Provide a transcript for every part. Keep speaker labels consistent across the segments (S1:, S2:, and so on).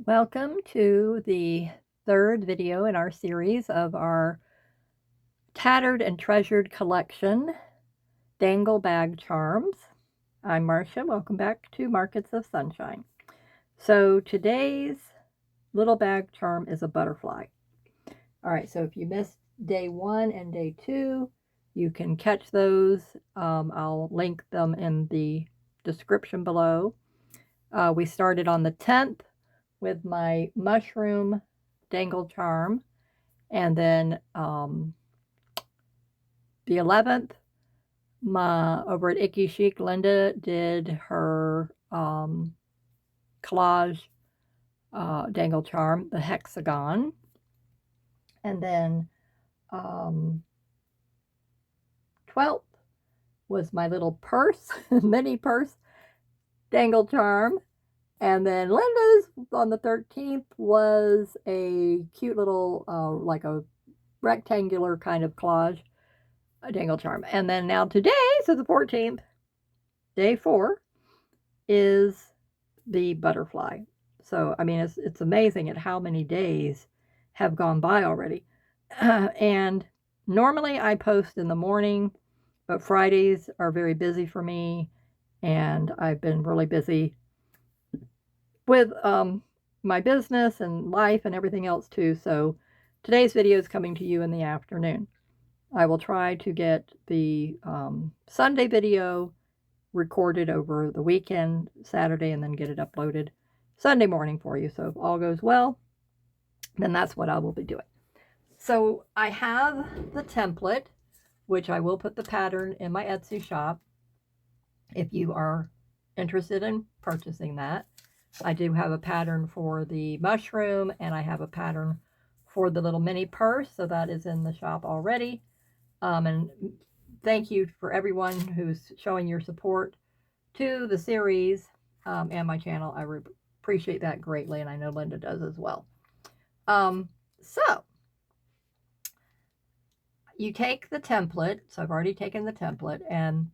S1: Welcome to the third video in our series of our Tattered and Treasured Collection dangle bag charms. I'm Marcia. Welcome back to Markets of Sunshine. So today's little bag charm is a butterfly. All right, so if you missed day 1 and day 2, you can catch those. I'll link them in the description below. We started on the 10th with my mushroom dangle charm, and then the 11th, over at Icky Chic, Linda did her collage dangle charm, the hexagon, and then 12th was my little purse, mini purse dangle charm. And then Linda's on the 13th was a cute little, like a rectangular kind of collage, a dangle charm. And then now today, so the 14th, day 4, is the butterfly. So, I mean, it's amazing at how many days have gone by already. And normally I post in the morning, but Fridays are very busy for me. And I've been really busy with my business and life and everything else too. So today's video is coming to you in the afternoon. I will try to get the Sunday video recorded over the weekend, Saturday, and then get it uploaded Sunday morning for you. So if all goes well, then that's what I will be doing. So I have the template, which I will put the pattern in my Etsy shop if you are interested in purchasing that. I do have a pattern for the mushroom, and I have a pattern for the little mini purse, so that is in the shop already. And thank you for everyone who's showing your support to the series and my channel. I appreciate that greatly, and I know Linda does as well. So you take the template. So I've already taken the template and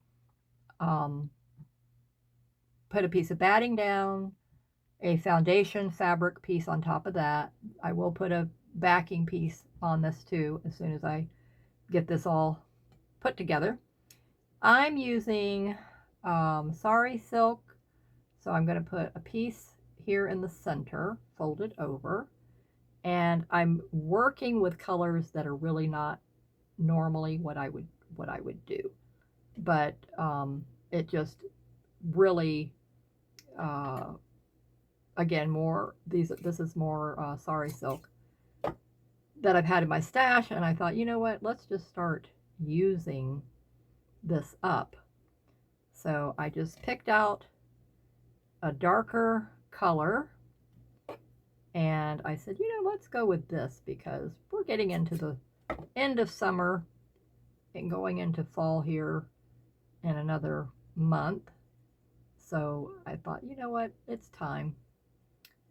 S1: put a piece of batting down, a foundation fabric piece on top of that. I will put a backing piece on this too as soon as I get this all put together. I'm using sari silk, so I'm going to put a piece here in the center, folded over, and I'm working with colors that are really not normally what I would do, but it just really again, this is more sari silk that I've had in my stash, and I thought, you know what, let's just start using this up. So I just picked out a darker color, and I said, you know, let's go with this because we're getting into the end of summer and going into fall here in another month. So I thought, you know what, it's time.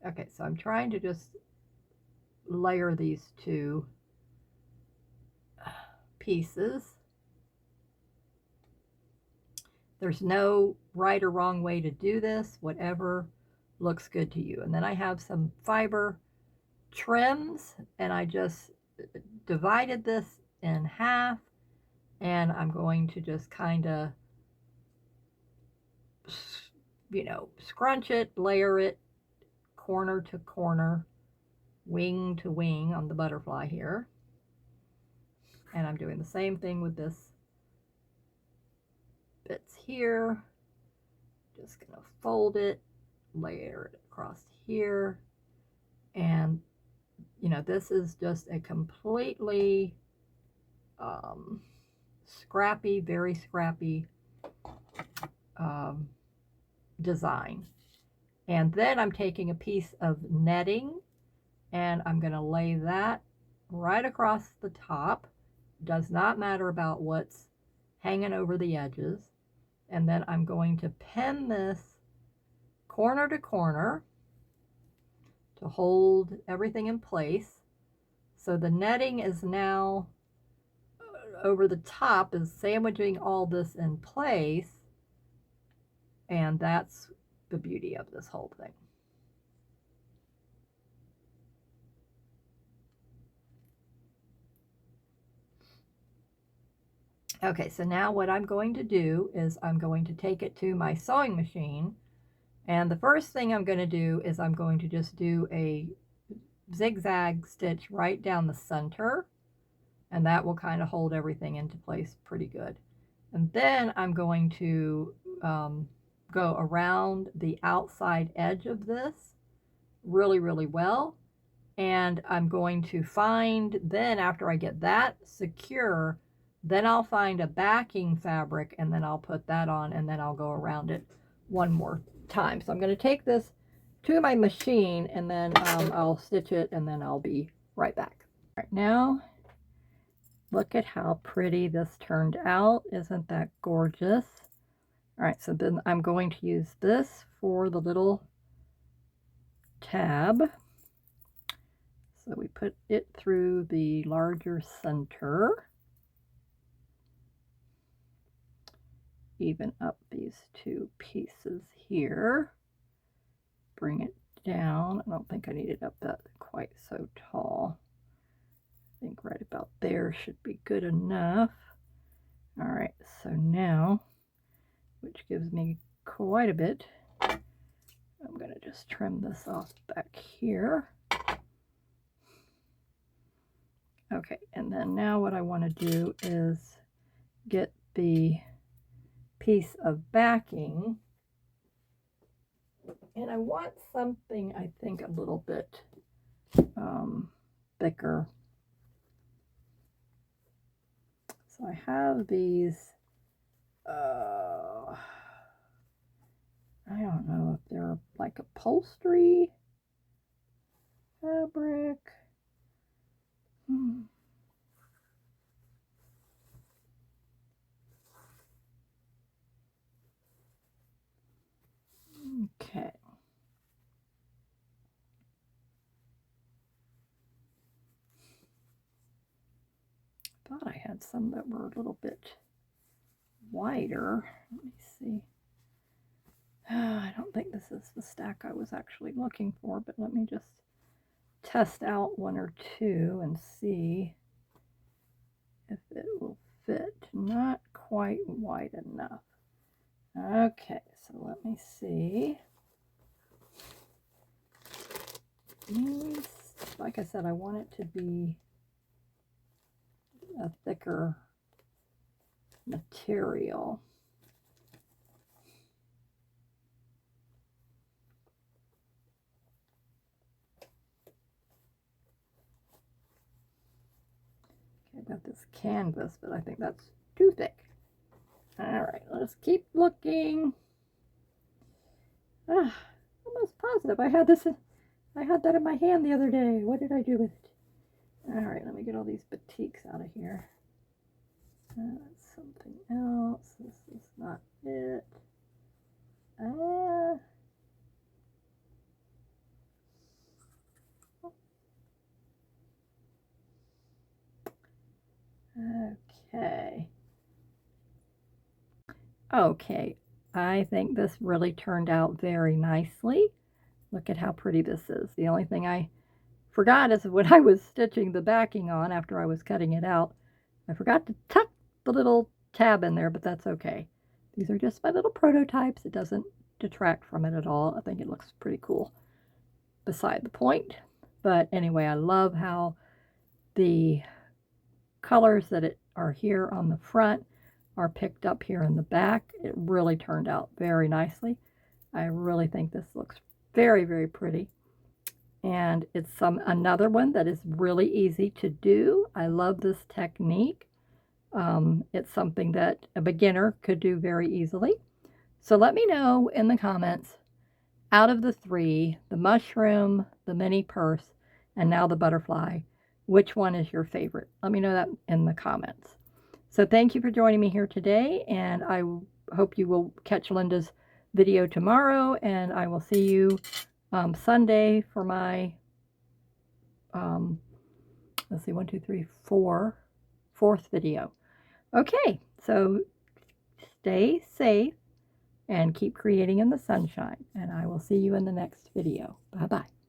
S1: Okay, so I'm trying to just layer these two pieces. There's no right or wrong way to do this, whatever looks good to you. And then I have some fiber trims, and I just divided this in half, and I'm going to just kind of, you know, scrunch it, layer it, corner to corner, wing to wing on the butterfly here. And I'm doing the same thing with this bits here. Just gonna fold it, layer it across here, and you know, this is just a completely scrappy, very scrappy design. And then I'm taking a piece of netting and I'm going to lay that right across the top. Does not matter about what's hanging over the edges. And then I'm going to pin this corner to corner to hold everything in place. So the netting is now over the top, is sandwiching all this in place. And that's the beauty of this whole thing. Okay, so now what I'm going to do is I'm going to take it to my sewing machine, and the first thing I'm going to do is I'm going to just do a zigzag stitch right down the center, and that will kind of hold everything into place pretty good. And then I'm going to go around the outside edge of this really, really well. And I'm going to find, then after I get that secure, then I'll find a backing fabric, and then I'll put that on, and then I'll go around it one more time. So I'm going to take this to my machine, and then I'll stitch it, and then I'll be right back. All right, now look at how pretty this turned out. Isn't that gorgeous? All right, so then I'm going to use this for the little tab. So we put it through the larger center. Even up these two pieces here. Bring it down. I don't think I need it up that quite so tall. I think right about there should be good enough. All right, so now, which gives me quite a bit, I'm going to just trim this off back here. Okay, and then now what I want to do is get the piece of backing, and I want something, I think, a little bit thicker. So I have these, I don't know if they're like upholstery fabric. Okay. Thought I had some that were a little bit wider. Let me see. I don't think this is the stack I was actually looking for, but let me just test out one or two and see if it will fit. Not quite wide enough. Okay, so let me see. These, like I said, I want it to be a thicker material. Okay, I've got this canvas, but I think that's too thick. All right, let's keep looking. Almost positive I had this. I had that in my hand the other day. What did I do with it? All right, let me get all these batiks out of here. That's something else. This is not it. Okay. Okay, I think this really turned out very nicely. Look at how pretty this is. The only thing I forgot is when I was stitching the backing on after I was cutting it out, I forgot to tuck the little tab in there, but that's okay. These are just my little prototypes. It doesn't detract from it at all. I think it looks pretty cool beside the point. But anyway, I love how the colors that are here on the front are picked up here in the back. It really turned out very nicely. I really think this looks very, very pretty. And it's another one that is really easy to do. I love this technique. It's something that a beginner could do very easily. So let me know in the comments, out of the three, the mushroom, the mini purse, and now the butterfly, which one is your favorite? Let me know that in the comments. So thank you for joining me here today, and I hope you will catch Linda's video tomorrow, and I will see you Sunday for my, let's see, 1, 2, 3, 4, fourth video. Okay, so stay safe and keep creating in the sunshine, and I will see you in the next video. Bye-bye.